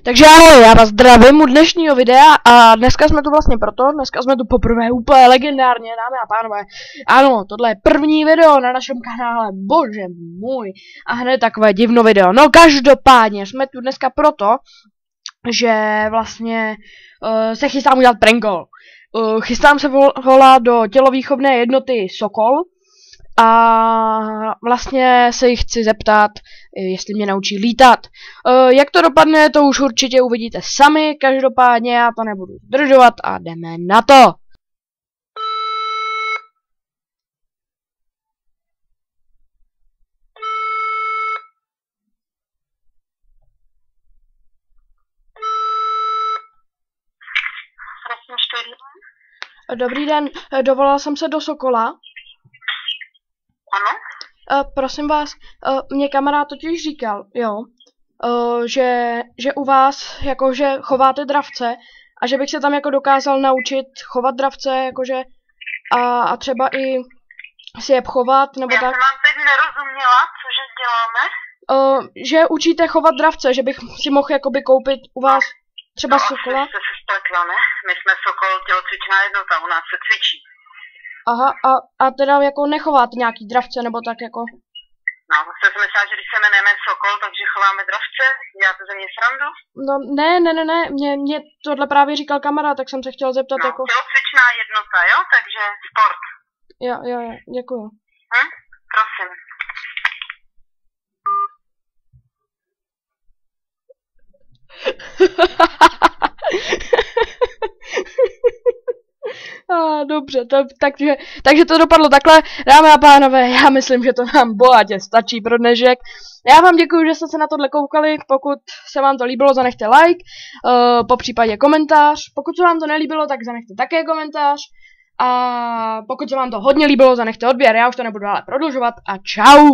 Takže ahoj, já vás zdravím u dnešního videa a dneska jsme tu vlastně dneska jsme tu poprvé úplně legendárně, dámy a pánové. Ano, tohle je první video na našem kanále, bože můj, a hned takové divno video. No každopádně, jsme tu dneska proto, že vlastně se chystám udělat prankol. Chystám se volat do tělovýchovné jednoty Sokol a vlastně se jich chci zeptat, jestli mě naučí lítat. Jak to dopadne, to už určitě uvidíte sami, každopádně já to nebudu zdržovat a jdeme na to. Dobrý den, dovolal jsem se do Sokola. Ano? Prosím vás, mě kamarád totiž říkal, jo, že u vás jakože chováte dravce a že bych se tam jako dokázal naučit chovat dravce, jakože a třeba i si je chovat, nebo Já tak. jsem vám teď nerozuměla, cože děláme? Že učíte chovat dravce, že bych si mohl jakoby koupit u vás třeba Sokola. Jste se spletla, ne? My jsme Sokol tělocvičná jednota, u nás se cvičí. Aha, a teda jako nechováte nějaký dravce, nebo tak jako? No, jste si myslela, že když se jmenujeme Sokol, takže chováme dravce? Děláte ze mě srandu? No, ne, mě tohle právě říkal kamarád, tak jsem se chtěl zeptat No, jako... tělocvičná jednota, jo? Takže sport. Jo, děkuju. Prosím. Dobře, takže to dopadlo takhle. Dámy a pánové, já myslím, že to nám bohatě stačí pro dnešek. Já vám děkuji, že jste se na tohle koukali. Pokud se vám to líbilo, zanechte like, po případě komentář. Pokud se vám to nelíbilo, tak zanechte také komentář. A pokud se vám to hodně líbilo, zanechte odběr. Já už to nebudu dále prodlužovat a čau!